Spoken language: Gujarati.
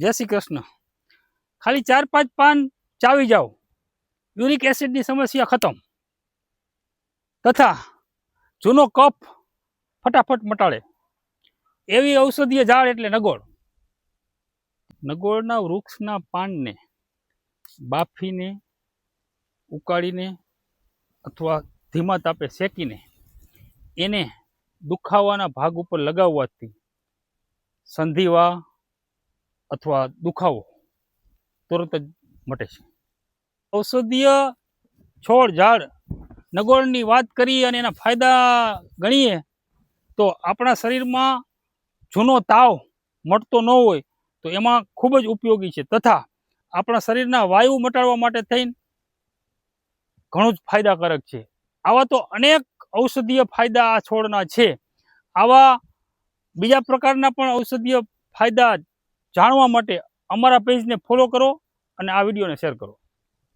જય શ્રી કૃષ્ણ। ખાલી 4-5 પાન ચાવી જાઓ, યુરિક એસિડની સમસ્યા ખતમ, તથા જૂનો કફ ફટાફટ મટાડે એવી ઔષધીય ઝાડ એટલે નગોળ। નગોળના વૃક્ષના પાનને બાફીને, ઉકાળીને અથવા ધીમા તાપે શેકીને એને દુખાવાના ભાગ ઉપર લગાવવાથી સંધિવા અથવા દુખાવો તરત જ મટે છે। ઔષધીય છોડ ઝાડ નગોળની વાત કરીએ અને એના ફાયદા ગણીએ તો આપણા શરીરમાં જૂનો તાવ મટતો ન હોય તો એમાં ખૂબ જ ઉપયોગી છે, તથા આપણા શરીરના વાયુ મટાડવા માટે થઈને ઘણું જ ફાયદાકારક છે। આવા તો અનેક ઔષધીય ફાયદા આ છોડના છે। આવા બીજા પ્રકારના પણ ઔષધીય ફાયદા જાણવા માટે અમારા પેજને ફોલો કરો અને આ વિડીયોને શેર કરો।